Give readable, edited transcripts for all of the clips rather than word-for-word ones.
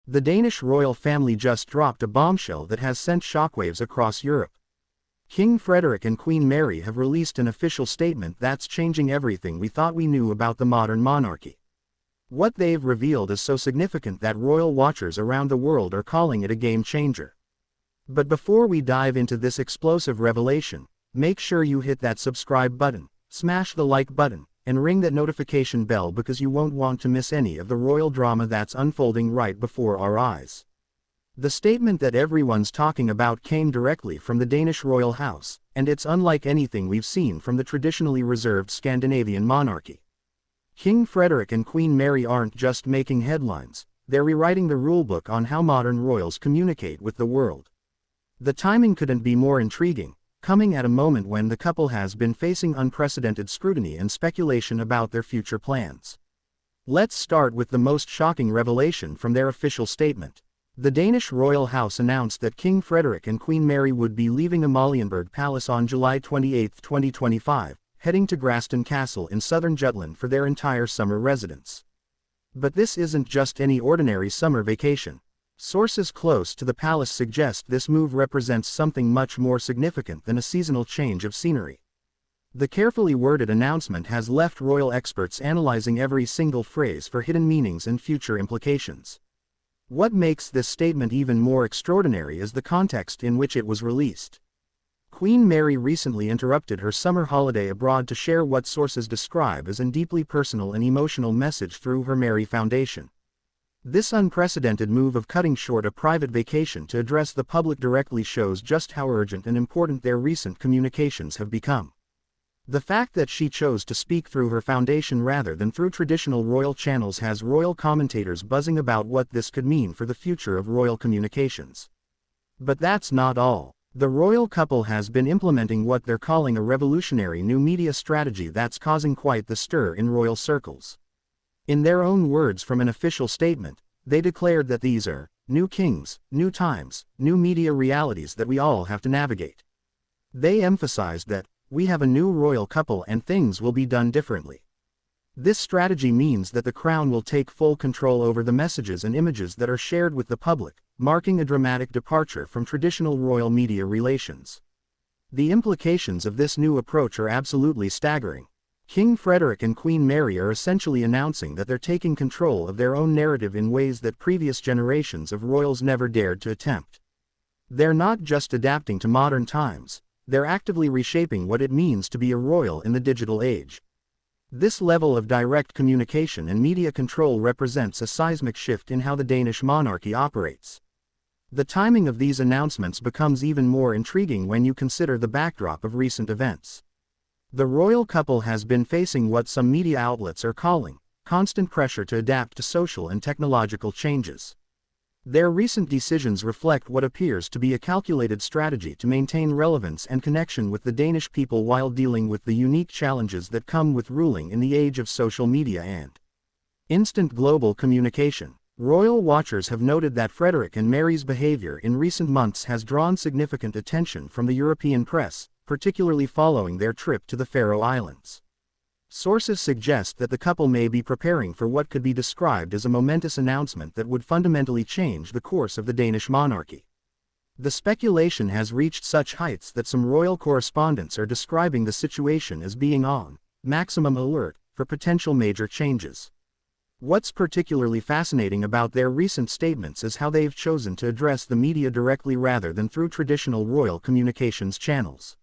The Danish royal family just dropped a bombshell that has sent shockwaves across Europe. King Frederik and Queen Mary have released an official statement that's changing everything we thought we knew about the modern monarchy. What they've revealed is so significant that royal watchers around the world are calling it a game changer. But before we dive into this explosive revelation, make sure you hit that subscribe button, smash the like button, and ring that notification bell because you won't want to miss any of the royal drama that's unfolding right before our eyes. The statement that everyone's talking about came directly from the Danish royal house, and it's unlike anything we've seen from the traditionally reserved Scandinavian monarchy. King Frederik and Queen Mary aren't just making headlines, they're rewriting the rulebook on how modern royals communicate with the world. The timing couldn't be more intriguing, coming at a moment when the couple has been facing unprecedented scrutiny and speculation about their future plans. Let's start with the most shocking revelation from their official statement. The Danish royal house announced that King Frederik and Queen Mary would be leaving Amalienborg Palace on July 28, 2025, heading to Graston Castle in southern Jutland for their entire summer residence. But this isn't just any ordinary summer vacation. Sources close to the palace suggest this move represents something much more significant than a seasonal change of scenery. The carefully worded announcement has left royal experts analyzing every single phrase for hidden meanings and future implications. What makes this statement even more extraordinary is the context in which it was released. Queen Mary recently interrupted her summer holiday abroad to share what sources describe as a deeply personal and emotional message through her Mary Foundation. This unprecedented move of cutting short a private vacation to address the public directly shows just how urgent and important their recent communications have become. The fact that she chose to speak through her foundation rather than through traditional royal channels has royal commentators buzzing about what this could mean for the future of royal communications. But that's not all. The royal couple has been implementing what they're calling a revolutionary new media strategy that's causing quite the stir in royal circles. In their own words from an official statement, they declared that these are new kings, new times, new media realities that we all have to navigate. They emphasized that we have a new royal couple and things will be done differently. This strategy means that the crown will take full control over the messages and images that are shared with the public, marking a dramatic departure from traditional royal media relations. The implications of this new approach are absolutely staggering. King Frederik and Queen Mary are essentially announcing that they're taking control of their own narrative in ways that previous generations of royals never dared to attempt. They're not just adapting to modern times, they're actively reshaping what it means to be a royal in the digital age. This level of direct communication and media control represents a seismic shift in how the Danish monarchy operates. The timing of these announcements becomes even more intriguing when you consider the backdrop of recent events. The royal couple has been facing what some media outlets are calling constant pressure to adapt to social and technological changes. Their recent decisions reflect what appears to be a calculated strategy to maintain relevance and connection with the Danish people while dealing with the unique challenges that come with ruling in the age of social media and instant global communication. Royal watchers have noted that Frederik and Mary's behavior in recent months has drawn significant attention from the European press, particularly following their trip to the Faroe Islands. Sources suggest that the couple may be preparing for what could be described as a momentous announcement that would fundamentally change the course of the Danish monarchy. The speculation has reached such heights that some royal correspondents are describing the situation as being on maximum alert for potential major changes. What's particularly fascinating about their recent statements is how they've chosen to address the media directly rather than through traditional royal communications channels.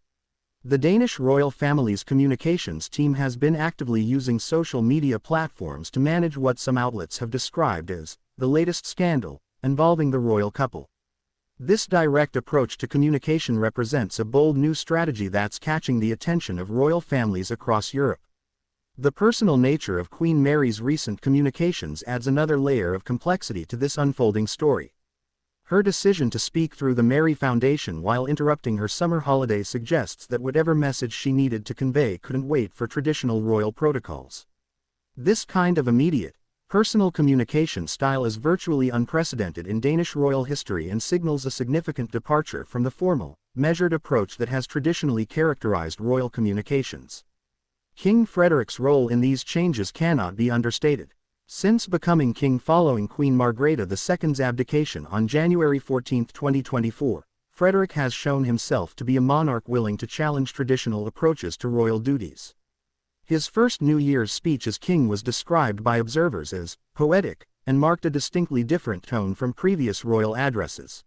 The Danish royal family's communications team has been actively using social media platforms to manage what some outlets have described as the latest scandal involving the royal couple. This direct approach to communication represents a bold new strategy that's catching the attention of royal families across Europe. The personal nature of Queen Mary's recent communications adds another layer of complexity to this unfolding story. Her decision to speak through the Mary Foundation while interrupting her summer holiday suggests that whatever message she needed to convey couldn't wait for traditional royal protocols. This kind of immediate, personal communication style is virtually unprecedented in Danish royal history and signals a significant departure from the formal, measured approach that has traditionally characterized royal communications. King Frederik's role in these changes cannot be understated. Since becoming king following Queen Margrethe II's abdication on January 14, 2024, Frederik has shown himself to be a monarch willing to challenge traditional approaches to royal duties. His first New Year's speech as king was described by observers as poetic, and marked a distinctly different tone from previous royal addresses.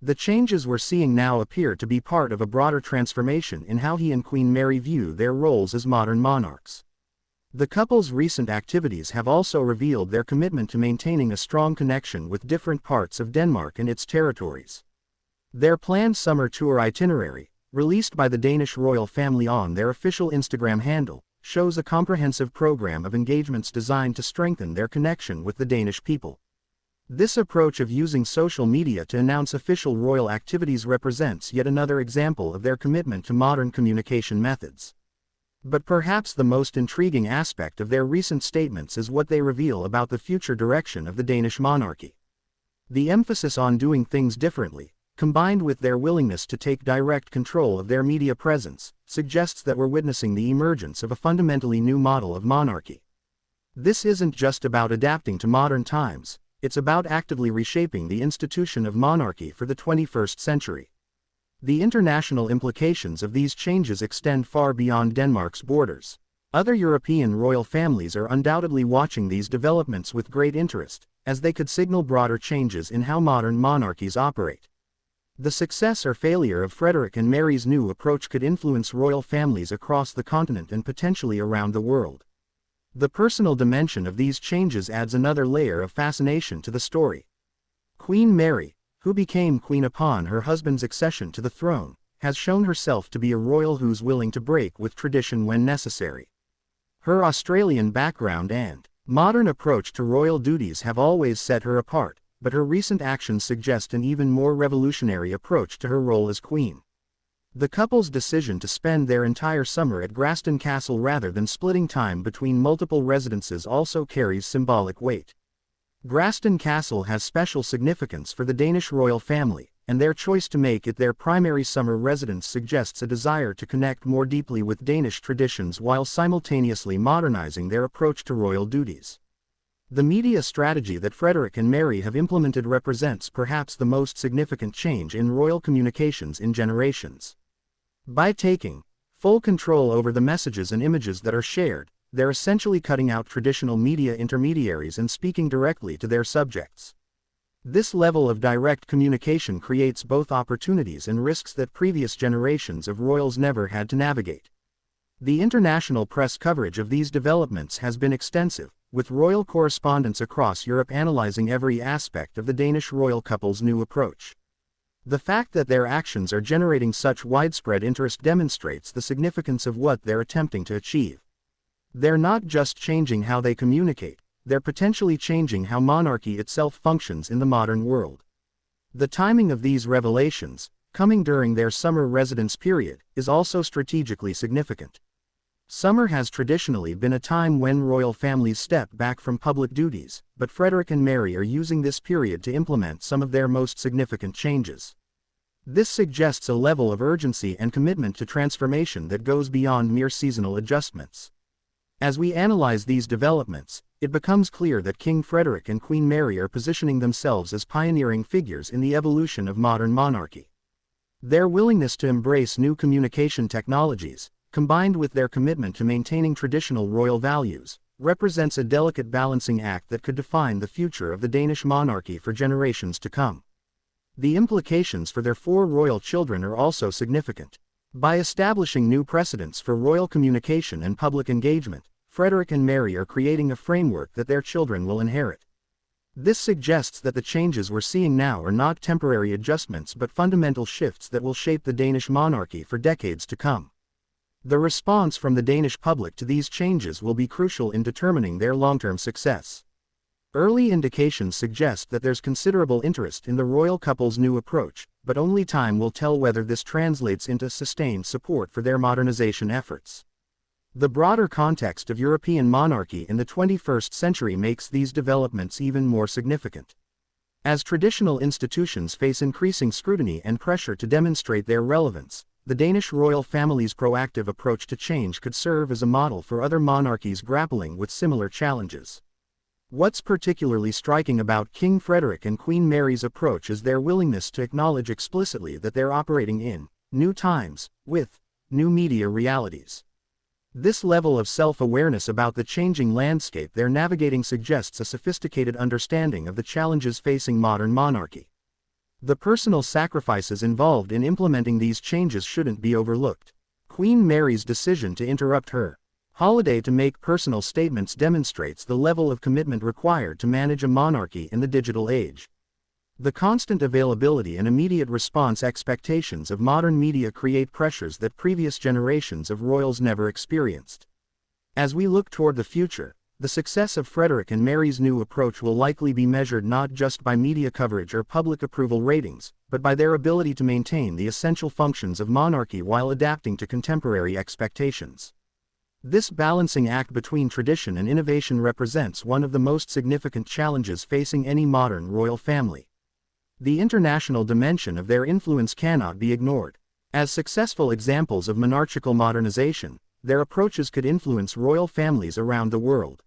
The changes we're seeing now appear to be part of a broader transformation in how he and Queen Mary view their roles as modern monarchs. The couple's recent activities have also revealed their commitment to maintaining a strong connection with different parts of Denmark and its territories. Their planned summer tour itinerary, released by the Danish royal family on their official Instagram handle, shows a comprehensive program of engagements designed to strengthen their connection with the Danish people. This approach of using social media to announce official royal activities represents yet another example of their commitment to modern communication methods. But perhaps the most intriguing aspect of their recent statements is what they reveal about the future direction of the Danish monarchy. The emphasis on doing things differently, combined with their willingness to take direct control of their media presence, suggests that we're witnessing the emergence of a fundamentally new model of monarchy. This isn't just about adapting to modern times, it's about actively reshaping the institution of monarchy for the 21st century. The international implications of these changes extend far beyond Denmark's borders. Other European royal families are undoubtedly watching these developments with great interest, as they could signal broader changes in how modern monarchies operate. The success or failure of Frederik and Mary's new approach could influence royal families across the continent and potentially around the world. The personal dimension of these changes adds another layer of fascination to the story. Queen Mary, who became queen upon her husband's accession to the throne, has shown herself to be a royal who's willing to break with tradition when necessary. Her Australian background and modern approach to royal duties have always set her apart, but her recent actions suggest an even more revolutionary approach to her role as queen. The couple's decision to spend their entire summer at Graston Castle rather than splitting time between multiple residences also carries symbolic weight. Graston Castle has special significance for the Danish royal family, and their choice to make it their primary summer residence suggests a desire to connect more deeply with Danish traditions while simultaneously modernizing their approach to royal duties. The media strategy that Frederik and Mary have implemented represents perhaps the most significant change in royal communications in generations. By taking full control over the messages and images that are shared, they're essentially cutting out traditional media intermediaries and speaking directly to their subjects. This level of direct communication creates both opportunities and risks that previous generations of royals never had to navigate. The international press coverage of these developments has been extensive, with royal correspondents across Europe analyzing every aspect of the Danish royal couple's new approach. The fact that their actions are generating such widespread interest demonstrates the significance of what they're attempting to achieve. They're not just changing how they communicate, they're potentially changing how monarchy itself functions in the modern world. The timing of these revelations, coming during their summer residence period, is also strategically significant. Summer has traditionally been a time when royal families step back from public duties, but Frederik and Mary are using this period to implement some of their most significant changes. This suggests a level of urgency and commitment to transformation that goes beyond mere seasonal adjustments. As we analyze these developments, it becomes clear that King Frederik and Queen Mary are positioning themselves as pioneering figures in the evolution of modern monarchy. Their willingness to embrace new communication technologies, combined with their commitment to maintaining traditional royal values, represents a delicate balancing act that could define the future of the Danish monarchy for generations to come. The implications for their 4 royal children are also significant. By establishing new precedents for royal communication and public engagement, Frederik and Mary are creating a framework that their children will inherit. This suggests that the changes we're seeing now are not temporary adjustments but fundamental shifts that will shape the Danish monarchy for decades to come. The response from the Danish public to these changes will be crucial in determining their long-term success. Early indications suggest that there's considerable interest in the royal couple's new approach, but only time will tell whether this translates into sustained support for their modernization efforts. The broader context of European monarchy in the 21st century makes these developments even more significant. As traditional institutions face increasing scrutiny and pressure to demonstrate their relevance, the Danish royal family's proactive approach to change could serve as a model for other monarchies grappling with similar challenges. What's particularly striking about King Frederik and Queen Mary's approach is their willingness to acknowledge explicitly that they're operating in new times, with new media realities. This level of self-awareness about the changing landscape they're navigating suggests a sophisticated understanding of the challenges facing modern monarchy. The personal sacrifices involved in implementing these changes shouldn't be overlooked. Queen Mary's decision to interrupt her holiday to make personal statements demonstrates the level of commitment required to manage a monarchy in the digital age. The constant availability and immediate response expectations of modern media create pressures that previous generations of royals never experienced. As we look toward the future, the success of Frederik and Mary's new approach will likely be measured not just by media coverage or public approval ratings, but by their ability to maintain the essential functions of monarchy while adapting to contemporary expectations. This balancing act between tradition and innovation represents one of the most significant challenges facing any modern royal family. The international dimension of their influence cannot be ignored. As successful examples of monarchical modernization, their approaches could influence royal families around the world.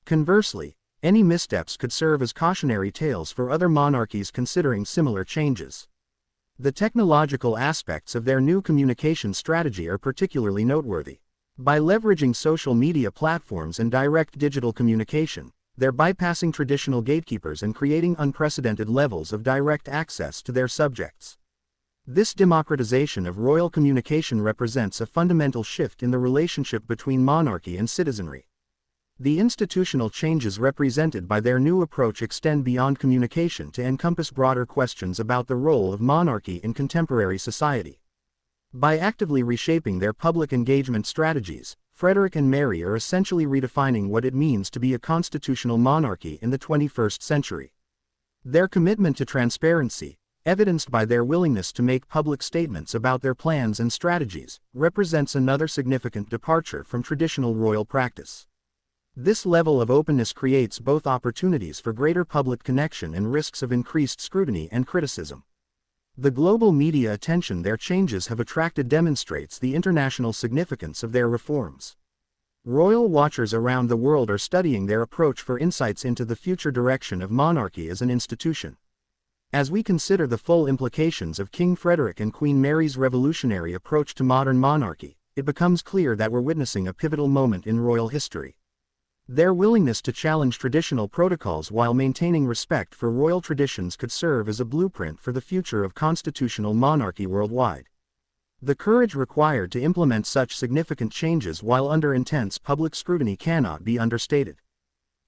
Conversely, any missteps could serve as cautionary tales for other monarchies considering similar changes. The technological aspects of their new communication strategy are particularly noteworthy. By leveraging social media platforms and direct digital communication, they're bypassing traditional gatekeepers and creating unprecedented levels of direct access to their subjects. This democratization of royal communication represents a fundamental shift in the relationship between monarchy and citizenry. The institutional changes represented by their new approach extend beyond communication to encompass broader questions about the role of monarchy in contemporary society. By actively reshaping their public engagement strategies, Frederik and Mary are essentially redefining what it means to be a constitutional monarchy in the 21st century. Their commitment to transparency, evidenced by their willingness to make public statements about their plans and strategies, represents another significant departure from traditional royal practice. This level of openness creates both opportunities for greater public connection and risks of increased scrutiny and criticism. The global media attention their changes have attracted demonstrates the international significance of their reforms. Royal watchers around the world are studying their approach for insights into the future direction of monarchy as an institution. As we consider the full implications of King Frederik and Queen Mary's revolutionary approach to modern monarchy, it becomes clear that we're witnessing a pivotal moment in royal history. Their willingness to challenge traditional protocols while maintaining respect for royal traditions could serve as a blueprint for the future of constitutional monarchy worldwide. The courage required to implement such significant changes while under intense public scrutiny cannot be understated.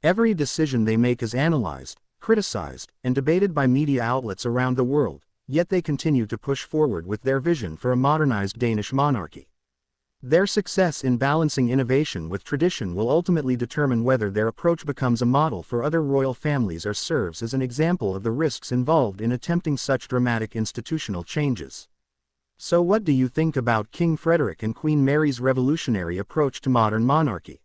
Every decision they make is analyzed, criticized, and debated by media outlets around the world, yet they continue to push forward with their vision for a modernized Danish monarchy. Their success in balancing innovation with tradition will ultimately determine whether their approach becomes a model for other royal families or serves as an example of the risks involved in attempting such dramatic institutional changes. So what do you think about King Frederik and Queen Mary's revolutionary approach to modern monarchy?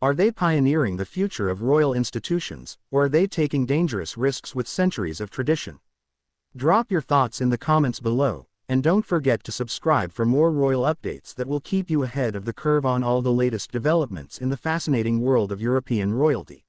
Are they pioneering the future of royal institutions, or are they taking dangerous risks with centuries of tradition? Drop your thoughts in the comments below. And don't forget to subscribe for more royal updates that will keep you ahead of the curve on all the latest developments in the fascinating world of European royalty.